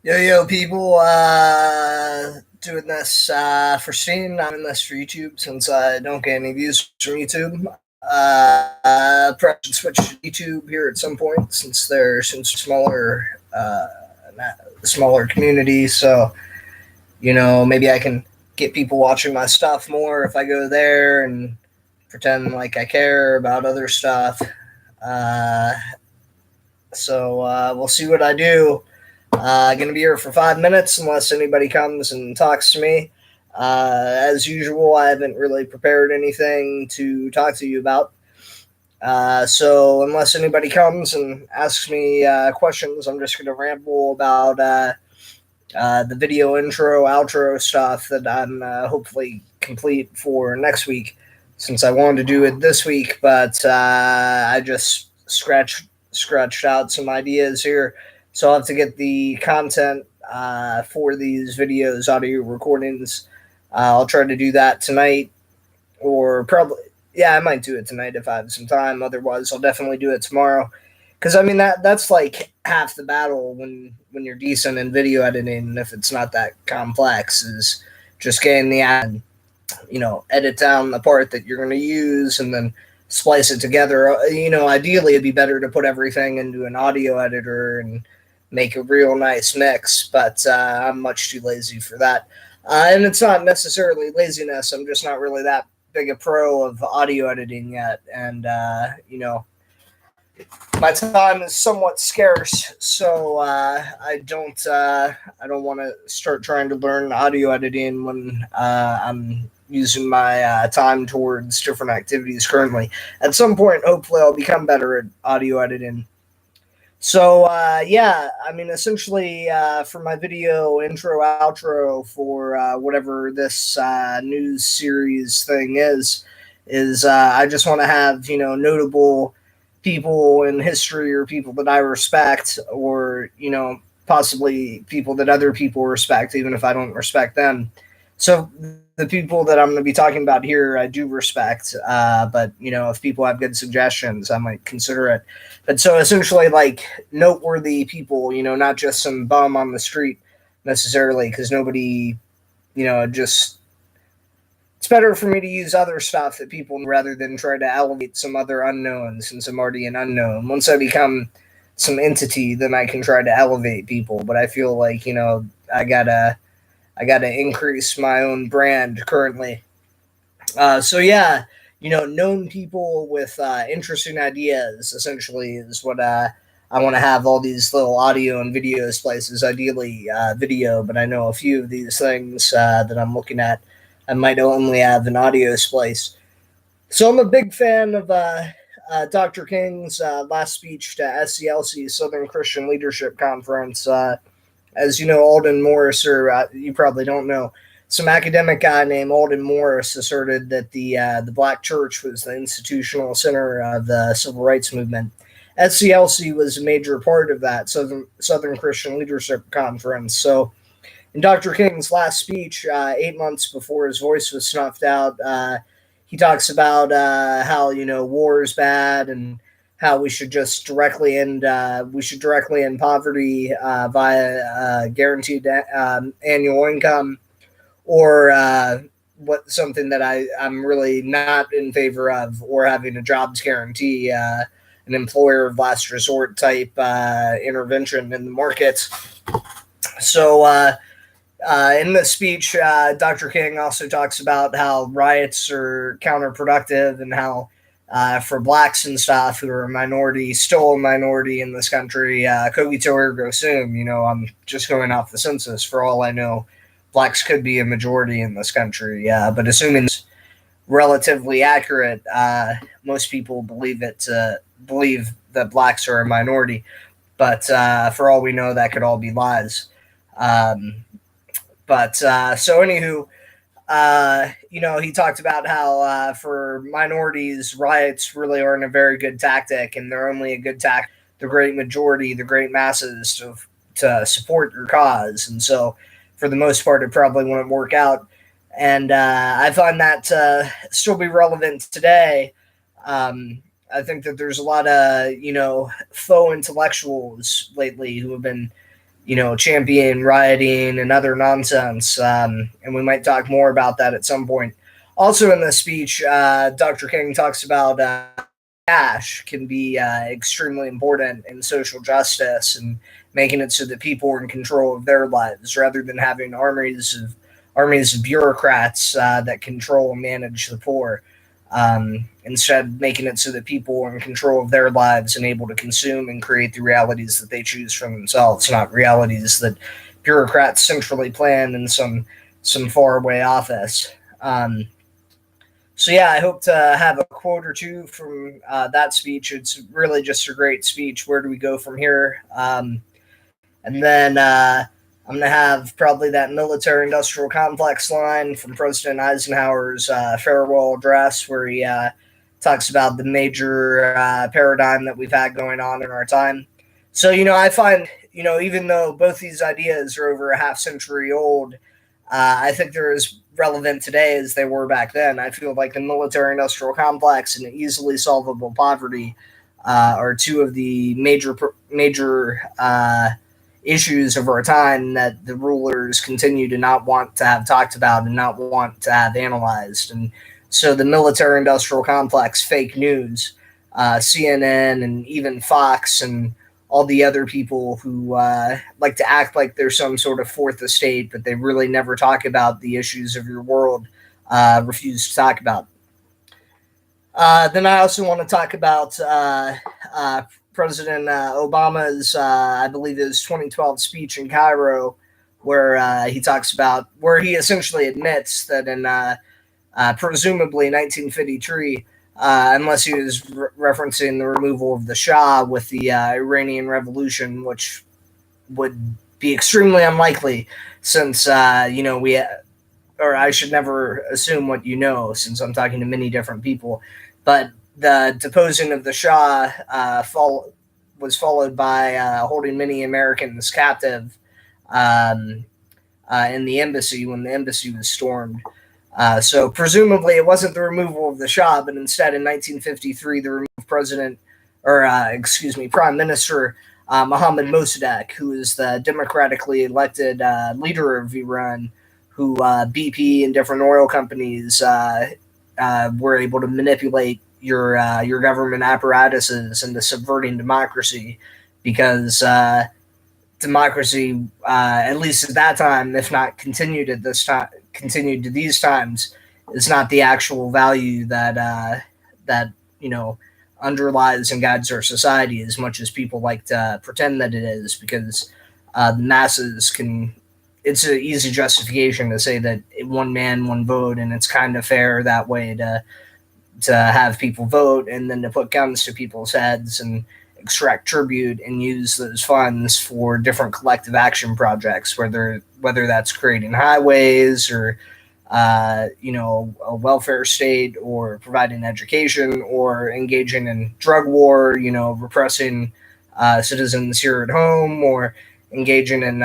Yo, people, doing this for Steam, not doing this for YouTube since I don't get any views from YouTube. Probably should switch to YouTube here at some point since they're smaller, smaller community. So, maybe I can get people watching my stuff more if I go there and pretend like I care about other stuff. Uh, so we'll see what I do. Going to be here for 5 minutes unless anybody comes and talks to me. As usual, I haven't really prepared anything to talk to you about. So unless anybody comes and asks me questions, I'm just going to ramble about the video intro, outro stuff that I'm hopefully complete for next week. Since I wanted to do it this week, but I just scratched out some ideas here. So I'll have to get the content for these videos, audio recordings. I'll try to do that tonight, or probably, yeah, I might do it tonight if I have some time. Otherwise, I'll definitely do it tomorrow. Because I mean that's like half the battle when you're decent in video editing. If it's not that complex, is just getting the ad, edit down the part that you're going to use and then splice it together. Ideally it'd be better to put everything into an audio editor and make a real nice mix, but I'm much too lazy for that. And it's not necessarily laziness. I'm just not really that big a pro of audio editing yet. And, my time is somewhat scarce, so I don't want to start trying to learn audio editing when I'm using my time towards different activities currently. At some point, hopefully, I'll become better at audio editing. So yeah, I mean, essentially, for my video intro outro for whatever this news series thing is I just want to have notable people in history or people that I respect, or possibly people that other people respect, even if I don't respect them. So the people that I'm going to be talking about here, I do respect. But if people have good suggestions, I might consider it. But so essentially, like noteworthy people, not just some bum on the street necessarily, because nobody, just it's better for me to use other stuff that people rather than try to elevate some other unknown since I'm already an unknown. Once I become some entity, then I can try to elevate people. But I feel like I gotta increase my own brand currently. So yeah, known people with interesting ideas essentially is what I want to have all these little audio and video places, ideally video, but I know a few of these things that I'm looking at, I might only have an audio splice. So I'm a big fan of Dr. King's last speech to SCLC, Southern Christian Leadership Conference. As you know, Alden Morris, or you probably don't know, some academic guy named Alden Morris asserted that the black church was the institutional center of the civil rights movement. SCLC was a major part of that Southern Christian Leadership Conference. So, in Dr. King's last speech, 8 months before his voice was snuffed out, he talks about how war is bad and how we should just directly end poverty via guaranteed annual income, or what something that I'm really not in favor of, or having a jobs guarantee, an employer of last resort type intervention in the markets. So in the speech, Dr. King also talks about how riots are counterproductive and how for blacks and stuff who are a minority, still a minority in this country, cogito ergo sum, I'm just going off the census. For all I know, blacks could be a majority in this country, but assuming it's relatively accurate, most people believe that blacks are a minority. But for all we know, that could all be lies. So anywho, he talked about how for minorities, riots really aren't a very good tactic, and they're only a good tactic the great majority, the great masses to support your cause. And so, for the most part, it probably wouldn't work out. And I find that to still be relevant today. I think that there's a lot of faux intellectuals lately who have been champion rioting and other nonsense. And we might talk more about that at some point. Also, in this speech, Dr. King talks about cash can be extremely important in social justice and making it so that people are in control of their lives rather than having armies of bureaucrats that control and manage the poor. Instead, making it so that people are in control of their lives and able to consume and create the realities that they choose for themselves, not realities that bureaucrats centrally plan in some faraway office. So yeah, I hope to have a quote or two from that speech. It's really just a great speech. Where do we go from here? And then I'm going to have probably that military-industrial complex line from President Eisenhower's farewell address, where he talks about the major paradigm that we've had going on in our time. So, I find, even though both these ideas are over a half century old, I think they're as relevant today as they were back then. I feel like the military-industrial complex and easily solvable poverty are two of the major issues of our time that the rulers continue to not want to have talked about and not want to have analyzed. And so the military-industrial complex, fake news, CNN, and even Fox and all the other people who like to act like they're some sort of fourth estate, but they really never talk about the issues of your world, refuse to talk about. Then I also want to talk about President Obama's, I believe, his 2012 speech in Cairo, where he talks about, where he essentially admits that in presumably 1953, unless he was referencing the removal of the Shah with the Iranian Revolution, which would be extremely unlikely since, or I should never assume what since I'm talking to many different people. But the deposing of the Shah was followed by holding many Americans captive in the embassy when the embassy was stormed. So presumably it wasn't the removal of the Shah, but instead in 1953 the Prime Minister Mohammad Mossadegh, who is the democratically elected leader of Iran, who BP and different oil companies were able to manipulate your government apparatuses into subverting democracy, because democracy, at least at that time, if not continued to these times, is not the actual value that underlies and guides our society as much as people like to pretend that it is, because the masses can. It's an easy justification to say that one man, one vote, and it's kind of fair that way to have people vote and then to put guns to people's heads and extract tribute and use those funds for different collective action projects, whether that's creating highways or a welfare state, or providing education, or engaging in drug war, repressing citizens here at home, or engaging in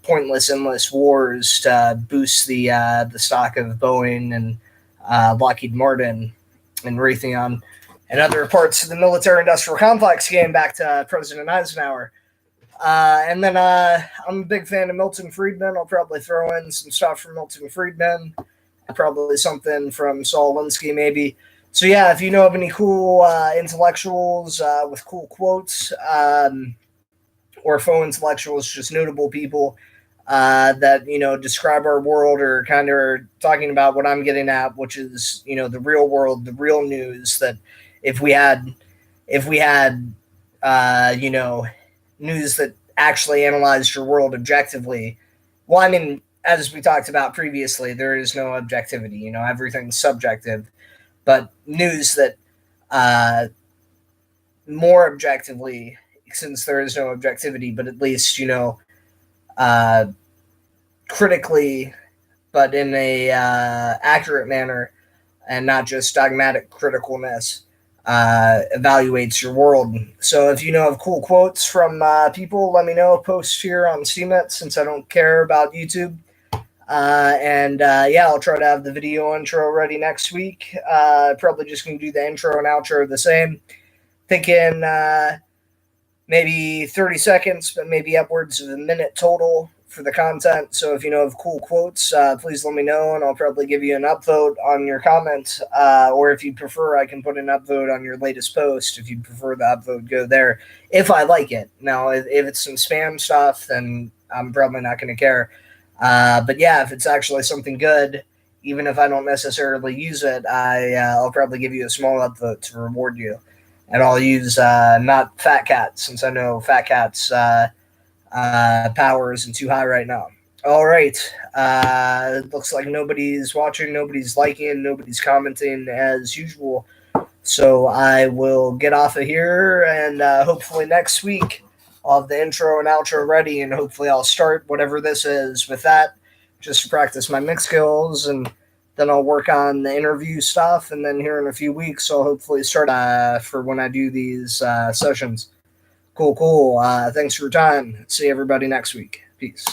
pointless, endless wars to boost the stock of Boeing and Lockheed Martin and Raytheon and other parts of the military-industrial complex, getting back to President Eisenhower. And then I'm a big fan of Milton Friedman. I'll probably throw in some stuff from Milton Friedman, probably something from Saul Alinsky maybe. So yeah, if you know of any cool intellectuals with cool quotes, or faux intellectuals, just notable people that describe our world, or kind of are talking about what I'm getting at, which is the real world, the real news. That if we had news that actually analyzed your world objectively, well, I mean, as we talked about previously, there is no objectivity. Everything's subjective, but news that more objectively, since there is no objectivity, but at least critically, but in a accurate manner, and not just dogmatic criticalness, evaluates your world. So if you know of cool quotes from people, let me know. Post here on CMET, since I don't care about YouTube. I'll try to have the video intro ready next week. Probably just going to do the intro and outro the same. Thinking maybe 30 seconds, but maybe upwards of a minute total for the content. So if you know of cool quotes, please let me know, and I'll probably give you an upvote on your comment. Or if you prefer, I can put an upvote on your latest post. If you prefer the upvote, go there if I like it. Now, if it's some spam stuff, then I'm probably not going to care. But yeah, if it's actually something good, even if I don't necessarily use it, I'll probably give you a small upvote to reward you. And I'll use not FatKat, since I know FatKat's power isn't too high right now. All right. Looks like nobody's watching, nobody's liking, nobody's commenting as usual. So I will get off of here, and hopefully next week I'll have the intro and outro ready, and hopefully I'll start whatever this is with that, just to practice my mix skills, and then I'll work on the interview stuff, and then here in a few weeks I'll hopefully start for when I do these sessions. Cool. Thanks for your time. See everybody next week. Peace.